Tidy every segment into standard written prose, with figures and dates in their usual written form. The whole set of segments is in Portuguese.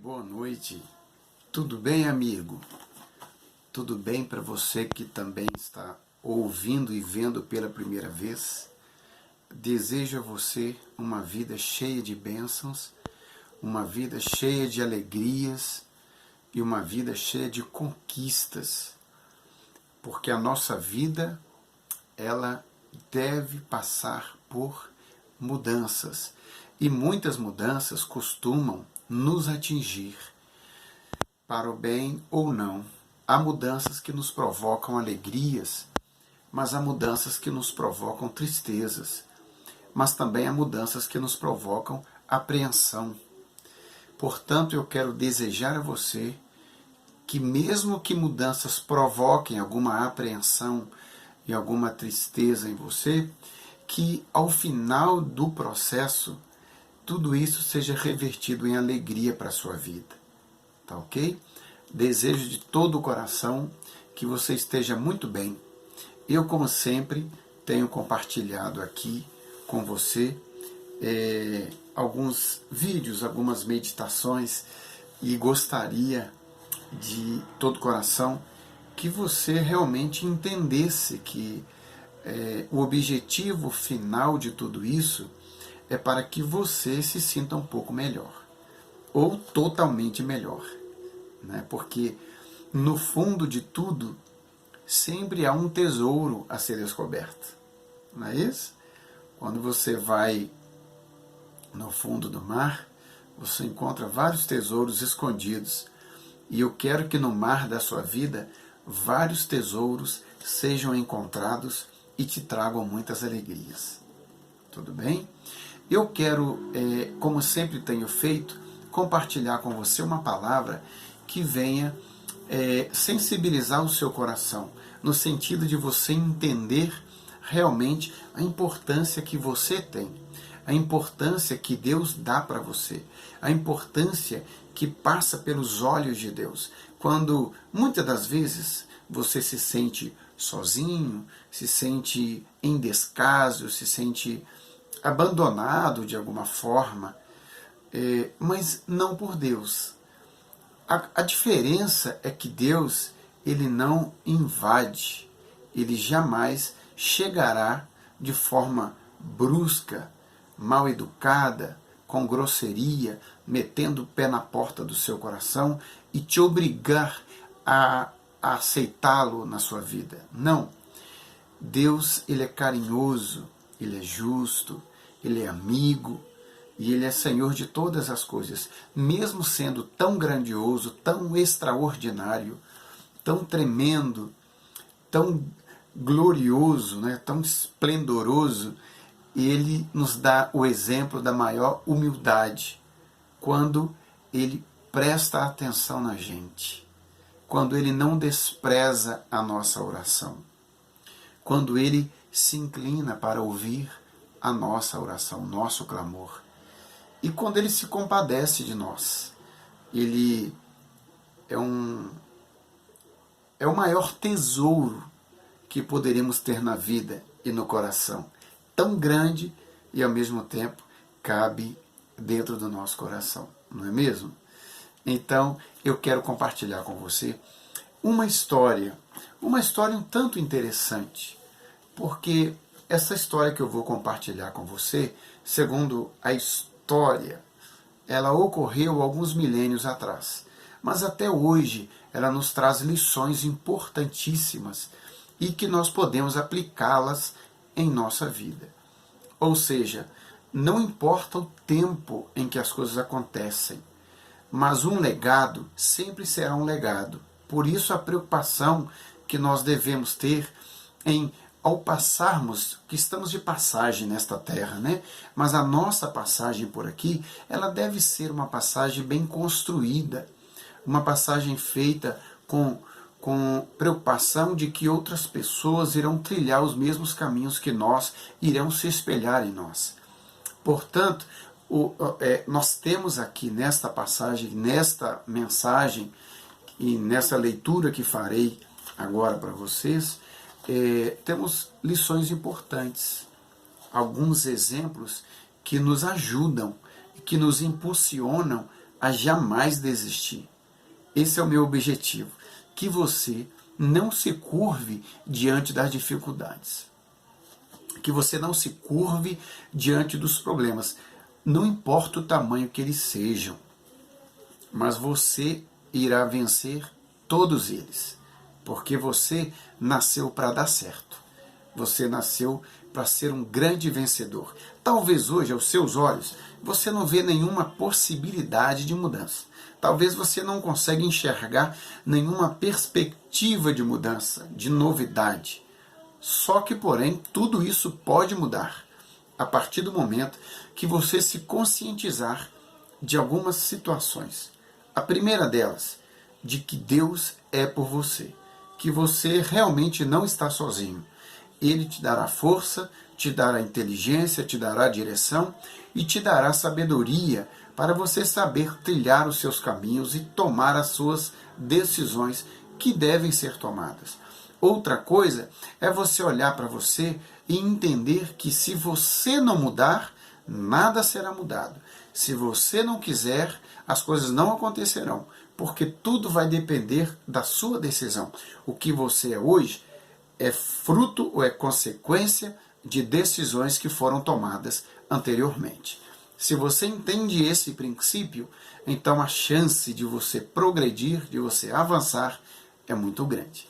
Boa noite. Tudo bem, amigo? Tudo bem para você que também está ouvindo e vendo pela primeira vez? Desejo a você uma vida cheia de bênçãos, uma vida cheia de alegrias e uma vida cheia de conquistas, porque a nossa vida, ela deve passar por mudanças, e muitas mudanças costumam nos atingir, para o bem ou não. Há mudanças que nos provocam alegrias, mas há mudanças que nos provocam tristezas, mas também há mudanças que nos provocam apreensão. Portanto, eu quero desejar a você que, mesmo que mudanças provoquem alguma apreensão e alguma tristeza em você, que ao final do processo, tudo isso seja revertido em alegria para a sua vida. Tá ok? Desejo de todo o coração que você esteja muito bem. Eu, como sempre, tenho compartilhado aqui com você alguns vídeos, algumas meditações, e gostaria de todo o coração que você realmente entendesse que o objetivo final de tudo isso é para que você se sinta um pouco melhor, ou totalmente melhor, né? Porque no fundo de tudo sempre há um tesouro a ser descoberto, não é isso? Quando você vai no fundo do mar, você encontra vários tesouros escondidos, e eu quero que no mar da sua vida vários tesouros sejam encontrados e te tragam muitas alegrias. Tudo bem? Eu quero, como sempre tenho feito, compartilhar com você uma palavra que venha sensibilizar o seu coração, no sentido de você entender realmente a importância que você tem, a importância que Deus dá para você, a importância que passa pelos olhos de Deus, quando muitas das vezes você se sente sozinho, se sente em descaso, se sente abandonado de alguma forma, mas não por Deus. A diferença é que Deus, ele não invade, ele jamais chegará de forma brusca, mal educada, com grosseria, metendo o pé na porta do seu coração e te obrigar a aceitá-lo na sua vida. Não. Deus, ele é carinhoso, ele é justo, ele é amigo, e ele é Senhor de todas as coisas. Mesmo sendo tão grandioso, tão extraordinário, tão tremendo, tão glorioso, né, tão esplendoroso, ele nos dá o exemplo da maior humildade, quando ele presta atenção na gente, quando ele não despreza a nossa oração, quando ele se inclina para ouvir a nossa oração, nosso clamor. E quando ele se compadece de nós, ele é o maior tesouro que poderíamos ter na vida e no coração. Tão grande e ao mesmo tempo cabe dentro do nosso coração, não é mesmo? Então eu quero compartilhar com você uma história um tanto interessante, porque essa história que eu vou compartilhar com você, segundo a história, ela ocorreu alguns milênios atrás, mas até hoje ela nos traz lições importantíssimas e que nós podemos aplicá-las em nossa vida. Ou seja, não importa o tempo em que as coisas acontecem, mas um legado sempre será um legado. Por isso a preocupação que nós devemos ter em, ao passarmos, que estamos de passagem nesta terra, né? Mas a nossa passagem por aqui, ela deve ser uma passagem bem construída, uma passagem feita com preocupação de que outras pessoas irão trilhar os mesmos caminhos que nós, irão se espelhar em nós. Portanto, nós temos aqui nesta passagem, nesta mensagem e nessa leitura que farei agora para vocês, temos lições importantes, alguns exemplos que nos ajudam, que nos impulsionam a jamais desistir. Esse é o meu objetivo, que você não se curve diante das dificuldades, que você não se curve diante dos problemas, não importa o tamanho que eles sejam, mas você irá vencer todos eles, porque você nasceu para dar certo, você nasceu para ser um grande vencedor. Talvez hoje, aos seus olhos, você não vê nenhuma possibilidade de mudança. Talvez você não consiga enxergar nenhuma perspectiva de mudança, de novidade. Só que, porém, tudo isso pode mudar a partir do momento que você se conscientizar de algumas situações. A primeira delas, de que Deus é por você, que você realmente não está sozinho. Ele te dará força, te dará inteligência, te dará direção e te dará sabedoria para você saber trilhar os seus caminhos e tomar as suas decisões que devem ser tomadas. Outra coisa é você olhar para você e entender que se você não mudar, nada será mudado. Se você não quiser, as coisas não acontecerão, porque tudo vai depender da sua decisão. O que você é hoje é fruto ou é consequência de decisões que foram tomadas anteriormente. Se você entende esse princípio, então a chance de você progredir, de você avançar, é muito grande.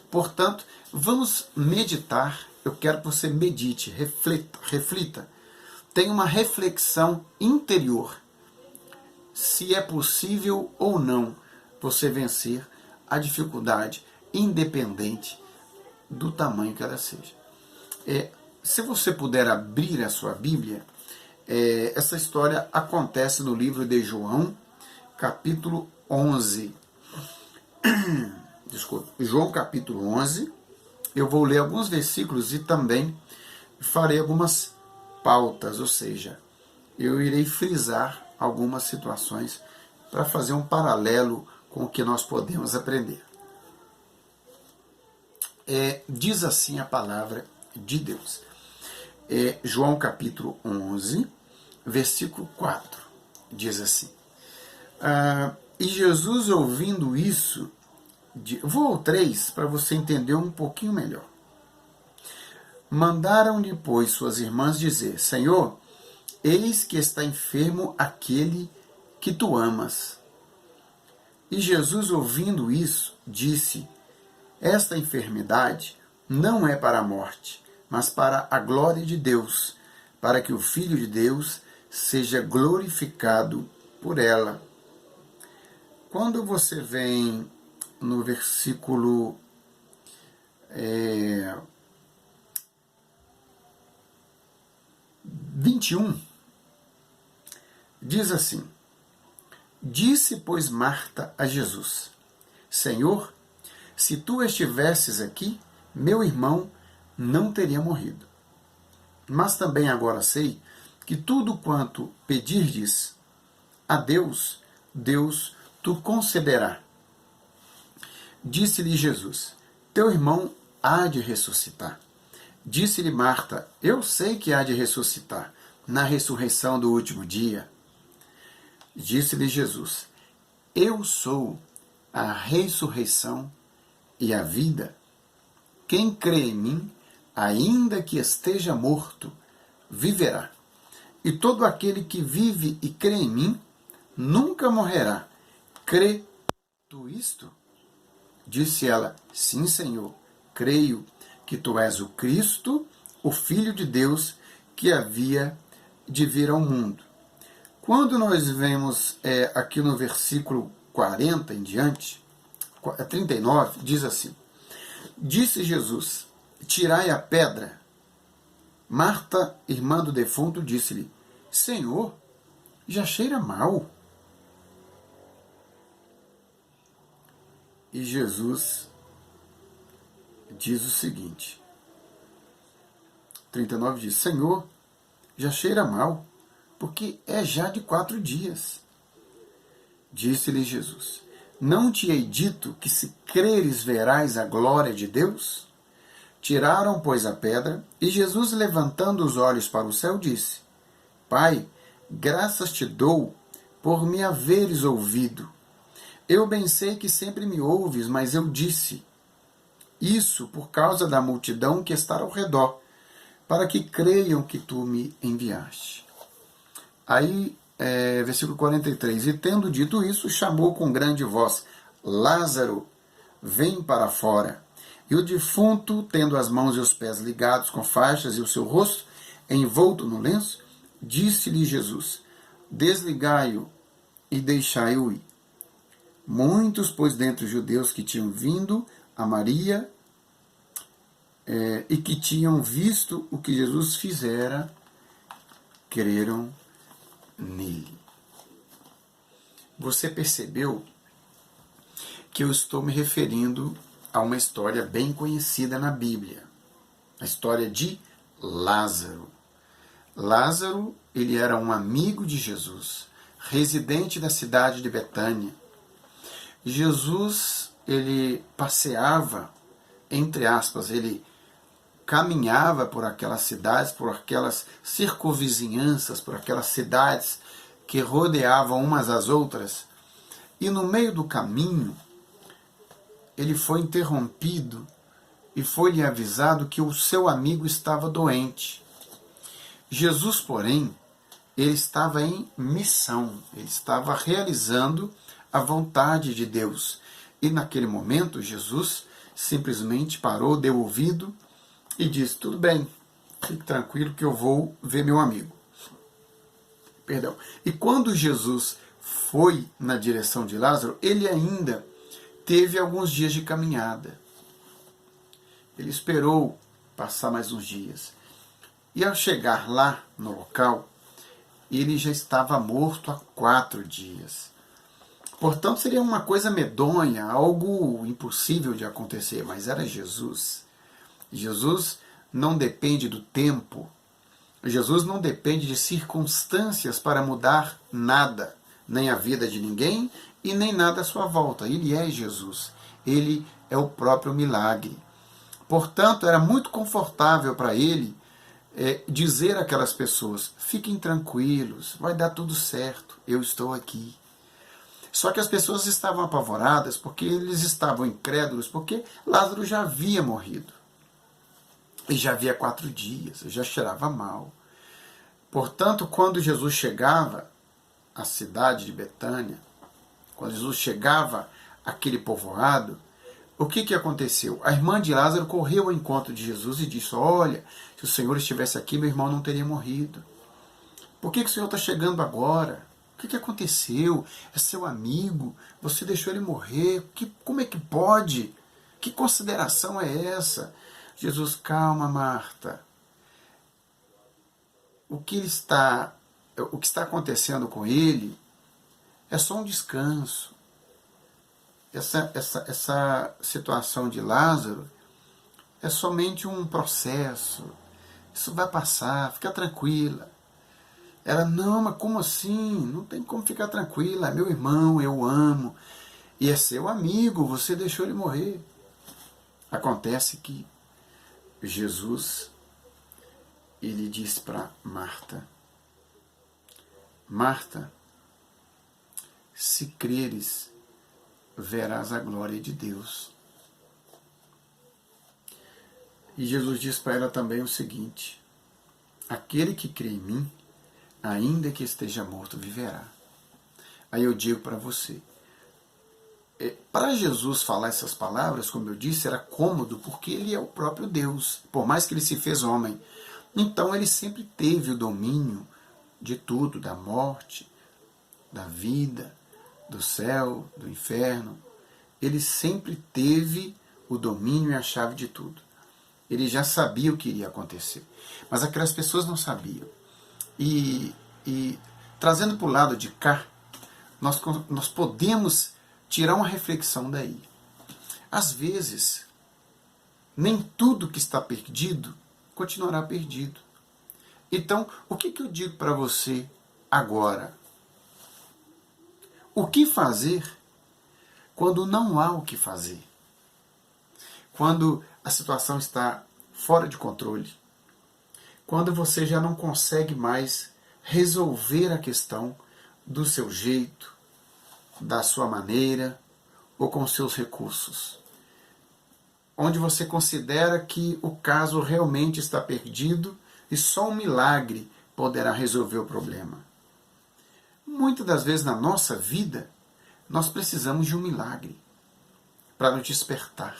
Portanto, vamos meditar. Eu quero que você medite, reflita. Tenha uma reflexão interior. Se é possível ou não você vencer a dificuldade, independente do tamanho que ela seja. Se você puder abrir a sua Bíblia, essa história acontece no livro de João, capítulo 11. Desculpa, João capítulo 11. Eu vou ler alguns versículos e também farei algumas pautas, ou seja, eu irei frisar algumas situações para fazer um paralelo com o que nós podemos aprender. Diz assim a palavra de Deus. João capítulo 11, versículo 4, diz assim. E Jesus, ouvindo isso, vou ao 3 para você entender um pouquinho melhor. Mandaram-lhe, pois, suas irmãs dizer: Senhor, eis que está enfermo aquele que tu amas. E Jesus, ouvindo isso, disse: esta enfermidade não é para a morte, mas para a glória de Deus, para que o Filho de Deus seja glorificado por ela. Quando você vem no versículo 21, diz assim: disse, pois, Marta a Jesus: Senhor, se tu estivesses aqui, meu irmão não teria morrido. Mas também agora sei que tudo quanto pedirdes a Deus, Deus tu concederá. Disse-lhe Jesus: teu irmão há de ressuscitar. Disse-lhe Marta: eu sei que há de ressuscitar na ressurreição do último dia. Disse-lhe Jesus: eu sou a ressurreição e a vida. Quem crê em mim, ainda que esteja morto, viverá. E todo aquele que vive e crê em mim, nunca morrerá. Crê tu isto? Disse ela: sim, Senhor, creio que tu és o Cristo, o Filho de Deus, que havia de vir ao mundo. Quando nós vemos aqui no versículo 40 em diante, 39, diz assim: disse Jesus: tirai a pedra. Marta, irmã do defunto, disse-lhe: Senhor, já cheira mal. E Jesus diz o seguinte, 39 diz: Senhor, já cheira mal, porque é já de 4 dias. Disse-lhe Jesus: não te hei dito que se creres verás a glória de Deus? Tiraram, pois, a pedra, e Jesus, levantando os olhos para o céu, disse: Pai, graças te dou, por me haveres ouvido. Eu bem sei que sempre me ouves, mas eu disse isso por causa da multidão que está ao redor, para que creiam que tu me enviaste. Aí, versículo 43, e tendo dito isso, chamou com grande voz, Lázaro, vem para fora. E o defunto, tendo as mãos e os pés ligados com faixas e o seu rosto envolto no lenço, disse-lhe Jesus, desligai-o e deixai-o ir. Muitos, pois, dentre os judeus que tinham vindo a Maria e que tinham visto o que Jesus fizera, creram nele. Você percebeu que eu estou me referindo a uma história bem conhecida na Bíblia, a história de Lázaro. Lázaro, ele era um amigo de Jesus, residente da cidade de Betânia. Jesus, ele passeava, entre aspas, ele caminhava por aquelas cidades, por aquelas circunvizinhanças, por aquelas cidades que rodeavam umas às outras, e no meio do caminho, ele foi interrompido e foi-lhe avisado que o seu amigo estava doente. Jesus, porém, ele estava em missão, ele estava realizando a vontade de Deus. E naquele momento, Jesus simplesmente parou, deu ouvido e disse, tudo bem, fique tranquilo que eu vou ver meu amigo. Perdão. E quando Jesus foi na direção de Lázaro, ele ainda teve alguns dias de caminhada. Ele esperou passar mais uns dias. E ao chegar lá no local, ele já estava morto há 4 dias. Portanto, seria uma coisa medonha, algo impossível de acontecer, mas era Jesus. Jesus não depende do tempo. Jesus não depende de circunstâncias para mudar nada, nem a vida de ninguém e nem nada à sua volta. Ele é Jesus. Ele é o próprio milagre. Portanto, era muito confortável para ele dizer àquelas pessoas, fiquem tranquilos, vai dar tudo certo, eu estou aqui. Só que as pessoas estavam apavoradas porque eles estavam incrédulos, porque Lázaro já havia morrido. E já havia 4 dias, já cheirava mal. Portanto, quando Jesus chegava à cidade de Betânia, quando Jesus chegava àquele povoado, o que aconteceu? A irmã de Lázaro correu ao encontro de Jesus e disse, olha, se o Senhor estivesse aqui, meu irmão não teria morrido. Por que o Senhor está chegando agora? O que aconteceu? É seu amigo, você deixou ele morrer, como é que pode? Que consideração é essa? Jesus, calma, Marta. O que está acontecendo com ele é só um descanso. Essa situação de Lázaro é somente um processo. Isso vai passar, fica tranquila. Ela, não, mas como assim? Não tem como ficar tranquila. É meu irmão, eu amo. E é seu amigo, você deixou ele morrer. Acontece que Jesus, ele disse para Marta, Marta, se creres, verás a glória de Deus. E Jesus diz para ela também o seguinte, aquele que crê em mim, ainda que esteja morto, viverá. Aí eu digo para você, para Jesus falar essas palavras, como eu disse, era cômodo, porque ele é o próprio Deus, por mais que ele se fez homem. Então ele sempre teve o domínio de tudo, da morte, da vida, do céu, do inferno. Ele sempre teve o domínio e a chave de tudo. Ele já sabia o que iria acontecer. Mas aquelas pessoas não sabiam. E trazendo para o lado de cá, nós podemos tirar uma reflexão daí. Às vezes, nem tudo que está perdido continuará perdido. Então, o que eu digo para você agora? O que fazer quando não há o que fazer? Quando a situação está fora de controle? Quando você já não consegue mais resolver a questão do seu jeito, da sua maneira ou com seus recursos. Onde você considera que o caso realmente está perdido e só um milagre poderá resolver o problema. Muitas das vezes na nossa vida, nós precisamos de um milagre para nos despertar.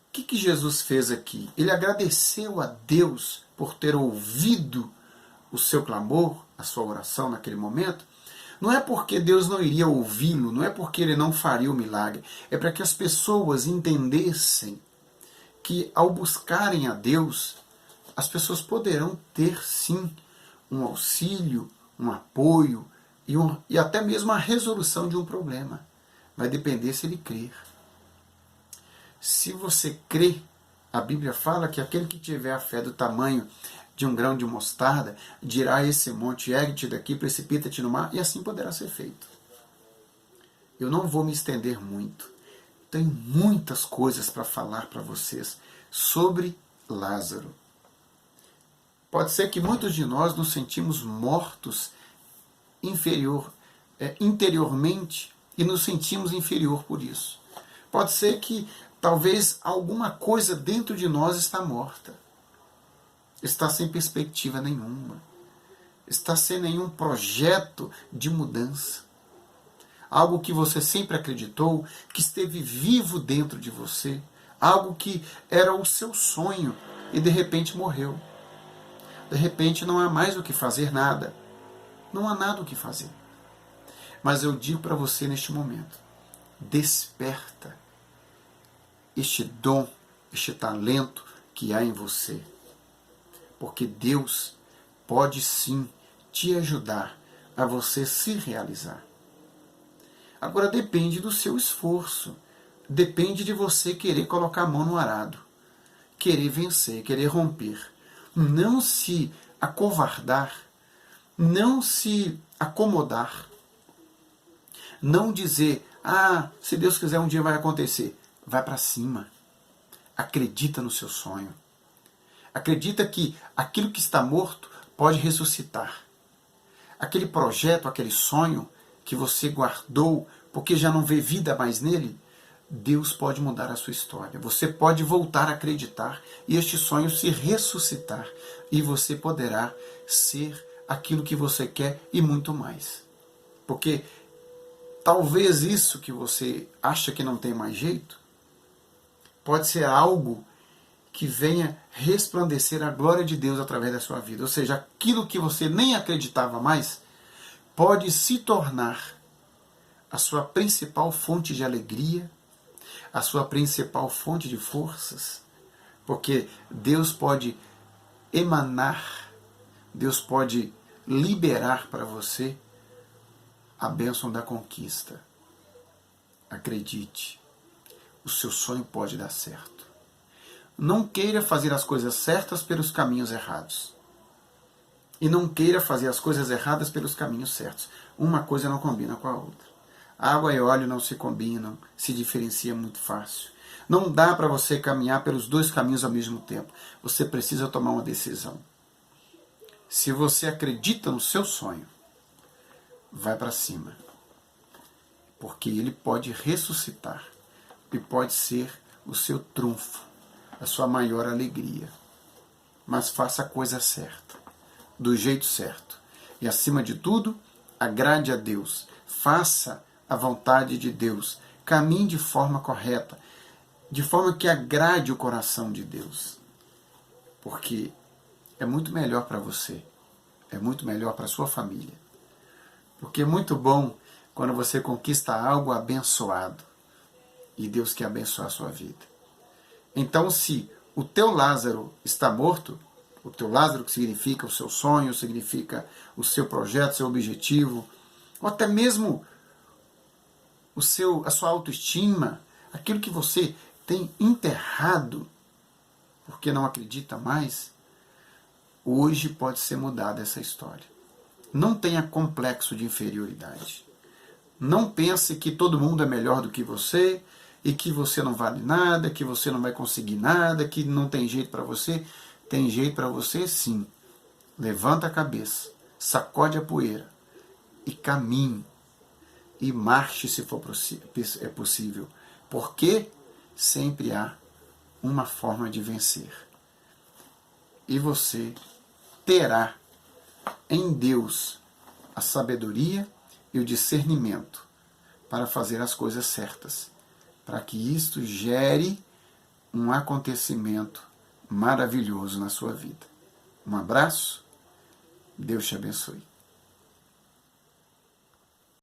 O que Jesus fez aqui? Ele agradeceu a Deus por ter ouvido o seu clamor, a sua oração naquele momento. Não é porque Deus não iria ouvi-lo, não é porque ele não faria o milagre, é para que as pessoas entendessem que ao buscarem a Deus, as pessoas poderão ter sim um auxílio, um apoio e até mesmo a resolução de um problema. Vai depender se ele crer. Se você crê, a Bíblia fala que aquele que tiver a fé do tamanho de um grão de mostarda, dirá a esse monte, ergue-te daqui, precipita-te no mar, e assim poderá ser feito. Eu não vou me estender muito. Tenho muitas coisas para falar para vocês sobre Lázaro. Pode ser que muitos de nós nos sentimos mortos interiormente e nos sentimos inferior por isso. Pode ser que talvez alguma coisa dentro de nós está morta. Está sem perspectiva nenhuma. Está sem nenhum projeto de mudança. Algo que você sempre acreditou, que esteve vivo dentro de você. Algo que era o seu sonho e de repente morreu. De repente não há mais o que fazer, nada. Não há nada o que fazer. Mas eu digo para você neste momento, desperta este dom, este talento que há em você. Porque Deus pode sim te ajudar a você se realizar. Agora depende do seu esforço. Depende de você querer colocar a mão no arado. Querer vencer, querer romper. Não se acovardar. Não se acomodar. Não dizer, se Deus quiser um dia vai acontecer. Vai para cima. Acredita no seu sonho. Acredita que aquilo que está morto pode ressuscitar. Aquele projeto, aquele sonho que você guardou porque já não vê vida mais nele, Deus pode mudar a sua história. Você pode voltar a acreditar e este sonho se ressuscitar. E você poderá ser aquilo que você quer e muito mais. Porque talvez isso que você acha que não tem mais jeito, pode ser algo que venha resplandecer a glória de Deus através da sua vida. Ou seja, aquilo que você nem acreditava mais, pode se tornar a sua principal fonte de alegria, a sua principal fonte de forças, porque Deus pode emanar, Deus pode liberar para você a bênção da conquista. Acredite, o seu sonho pode dar certo. Não queira fazer as coisas certas pelos caminhos errados. E não queira fazer as coisas erradas pelos caminhos certos. Uma coisa não combina com a outra. Água e óleo não se combinam, se diferencia muito fácil. Não dá para você caminhar pelos dois caminhos ao mesmo tempo. Você precisa tomar uma decisão. Se você acredita no seu sonho, vai para cima. Porque ele pode ressuscitar. E pode ser o seu trunfo, a sua maior alegria. Mas faça a coisa certa, do jeito certo. E acima de tudo, agrade a Deus. Faça a vontade de Deus. Caminhe de forma correta, de forma que agrade o coração de Deus. Porque é muito melhor para você, é muito melhor para a sua família. Porque é muito bom quando você conquista algo abençoado. E Deus quer abençoar a sua vida. Então, se o teu Lázaro está morto, o teu Lázaro que significa o seu sonho, significa o seu projeto, seu objetivo, ou até mesmo a sua autoestima, aquilo que você tem enterrado porque não acredita mais, hoje pode ser mudada essa história. Não tenha complexo de inferioridade. Não pense que todo mundo é melhor do que você e que você não vale nada, que você não vai conseguir nada, que não tem jeito para você. Tem jeito para você sim. Levanta a cabeça, sacode a poeira e caminhe e marche se for possível, porque sempre há uma forma de vencer. E você terá em Deus a sabedoria e o discernimento para fazer as coisas certas, para que isto gere um acontecimento maravilhoso na sua vida. Um abraço, Deus te abençoe.